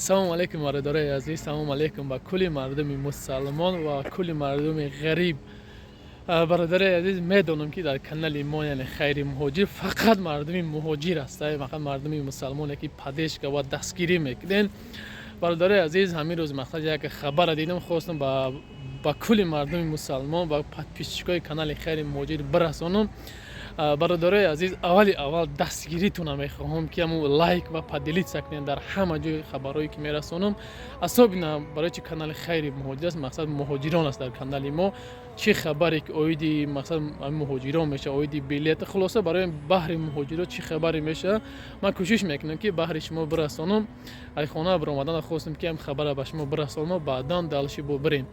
салому алейкум бародарои азиз, салому алейкум ба кулли мардуми мусалмон ва кулли мардуми ғариб. Бародарои азиз, медонам ки дар канали мо, яъне Хайри Муҳоҷир, фақат мардуми муҳоҷир ҳастанд, фақат мардуми мусалмоне ки падешка ва дастгирӣ мекунанд. Бародарои азиз, ҳамин рӯз мақсад як хабар дидам, хостам ба кулли мардуми мусалмон ва подписчикои канали Хайри Муҳоҷир бирасонам. Бародарои азиз, аввал дастгиритона мехоҳам ки ҳамун лайк ва поделиться кунед дар ҳама ҷои хабарҳое ки мерасонам. Асобина барои чи канали Хайри Муҳоҷир аст, мақсад муҳоҷирон аст дар канали мо. Чӣ хабаре ки оиди мақсад муҳоҷирон меша, оиди билет, хулоса барои баҳри муҳоҷирон чӣ хабаре меша, ман кӯшиш мекунам ки баҳри шумо бирасонам. аз хона биромадан хостам ки ҳам хабара ба шумо бирасонам, баъдан далши бо бирем.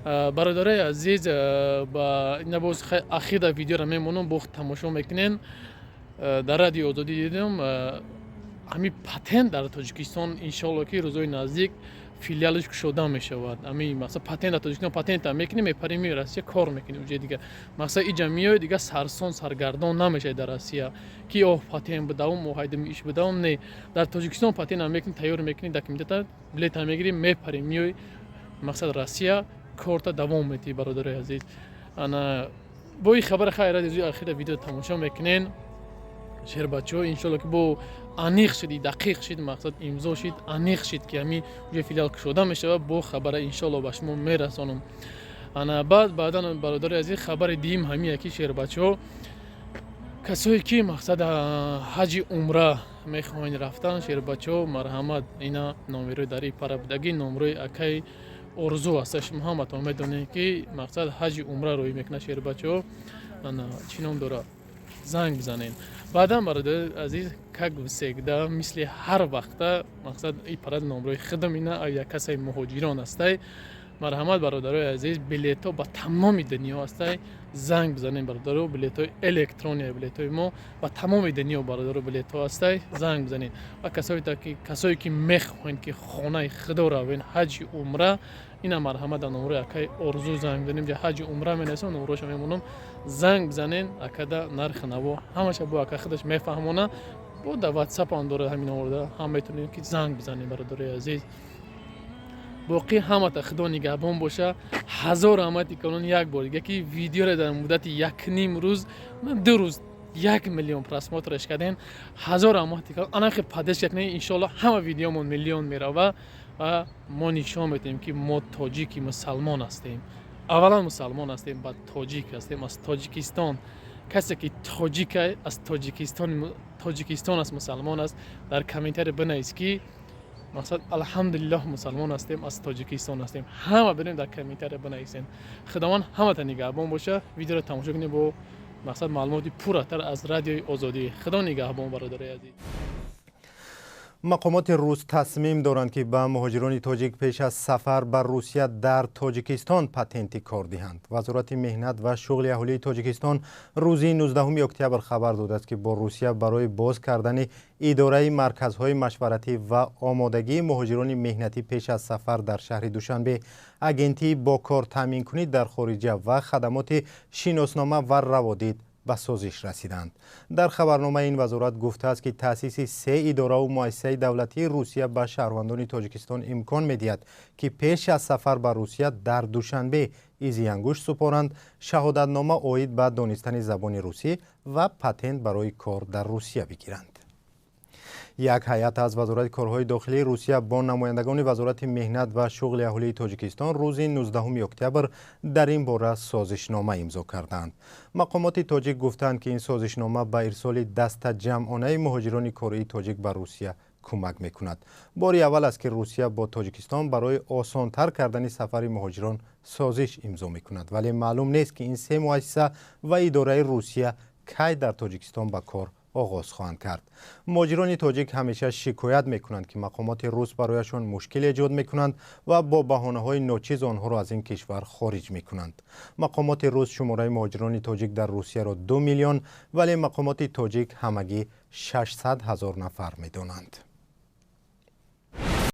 Бародарои азиз, ба ина боз ахира видеоро мемонам, бо тамошо мекунен. Дар радиои Озодӣ дидам, ҳамин патент дар Тоҷикистон иншоалло ки рӯзои наздик филиалаш кушода мешавад. Ами мақсад патент дар Тоҷикистон патента мекунем, мепарем миёй Россия кор мекунем уҷа дига. Мақсад иҷа миёй дига сарсон саргардон намешавад дар Россия ки патент бидавам, ҳайдами иш бидавам, не. Дар Тоҷикистон патента мекунем, тайёр мекунем, документата билета мегирем, мепарем миёй мақсад Россия корта давом метӣ. Бародарои азиз, ана бо ин хабар хайр рӯзи ахира видео тамошо мекунен. Шербачо иншоалло ки бо аниқ шуди, дақиқ шид, мақсад имзо шид, аниқ шид ки ҳамин уҷа филиал кушода мешавад, бо хабара иншоалло ба шумо мерасонам. Ана баъдан бародари азиз, хабари дигим ҳамия ки шербачо касое ки мақсад ҳаҷи умра мехоҳанд рафтан, шербачо марҳамат, ина номерои дар ипара будагӣ, номерои акаи орзу ҳаста. Шумо ҳаматон медонед ки мақсад ҳаҷи умра рӯй мекунад шербачо. Ана чӣ ном дорад? Занг бизанен. Баъдан бародари азиз, как всегда, мисли ҳар вақта мақсад ипара номерои худам ина як касаи муҳоҷирон ҳастай. Марҳамат бародарои азиз, билето ба тамоми дунё ҳастай. Занг бизанен бародаро, билетои электрония, билетои мо ба тамоми дунё бародаро билето ҳастай. Занг бизанен. Ва касое ки мехоҳанд ки хонаи худо равен ҳаҷи умра, ина марҳамат дар номерои акаи орзу занг бизанем, ҷа ҳаҷи умра менависам, номероашо мемонам. Занг бизанен, акада нархи наво ҳамаша бо ака худаш мефаҳмона. Бо дар WhatsApp ам дорад ҳамин номер, ҳам метавонед ки занг бизанед бародарои азиз. боқӣ ҳамата худо нигаҳбон боша. ҳазор раҳмати калон як бор дига ки видеоро дар муддати якним рӯз, 2 рӯз 1 миллион просмотраш кардем. ҳазор раҳмати калон. Ана хеле поддержка кунед, иншоалло ҳама видеомон миллион мерава ва мо нишон медиҳем ки мо тоҷики мусалмон ҳастем. аввалан мусалмон ҳастем, баъд тоҷик ҳастем, аз Тоҷикистон. касе ки тоҷик аз Тоҷикистон аст, мусалмон аст, дар комментаре бинавис ки мақсад алҳамдулиллоҳ мусалмон ҳастем, аз Тоҷикистон ҳастем. ҳама бирем дар комментаре бинависен. худованд ҳамата нигаҳбон боша. Видеоро тамошо кунед бо мақсад маълумоти пурратар аз радиои Озодӣ. худо нигаҳбон бародари азиз. мақомоти рус тасмим доранд ки ба муҳоҷирони тоҷик пеш аз сафар ба Русия дар Тоҷикистон патенти кор диҳанд. Вазорати меҳнат ва шуғли аҳолии Тоҷикистон рӯзи 19 октябр хабар додааст ки бо Русия барои боз кардани идораи марказҳои машваратӣ ва омодагии муҳоҷирони меҳнатӣ пеш аз сафар дар шаҳри Душанбе агентии бо кор таъминкунӣ дар хориҷа ва хадамоти шиноснома ва раводид ба созиш расиданд. дар хабарномаи ин вазорат гуфтааст ки таъсиси 3 идорау муассисаи давлатии Русия ба шаҳрвандони Тоҷикистон имкон медиҳад ки пеш аз сафар ба Русия дар Душанбе изи ангушт супоранд, шаҳодатнома оид ба донистани забони русӣ ва патент барои кор дар Русия бигиранд. як ҳайат аз вазорати корҳои дохилии Русия бо намояндагони вазорати меҳнат ва шуғли аҳолии Тоҷикистон рӯзи 19 октябр дар ин бора созишнома имзо карданд. мақомоти тоҷик гуфтанд ки ин созишнома ба ирсоли дастаҷамъонаи муҳоҷирони кории тоҷик ба Русия кӯмак мекунад. бори аввал аст ки Русия бо Тоҷикистон барои осонтар кардани сафари муҳоҷирон созиш имзо мекунад, вале маълум нест ки ин 3 муассиса ва идораи Русия кай дар Тоҷикистон ба кор оғоз хоҳанд кард. муҳоҷирони тоҷик ҳамеша шикоят мекунанд ки мақомоти рус барояшон мушкил эҷод мекунанд ва бо баҳонаҳои ночиз онҳоро аз ин кишвар хориҷ мекунанд. мақомоти рус шумораи муҳоҷирони тоҷик дар Русияро 2 миллион, вале мақомоти тоҷик ҳамагӣ 600,000 нафар медонанд.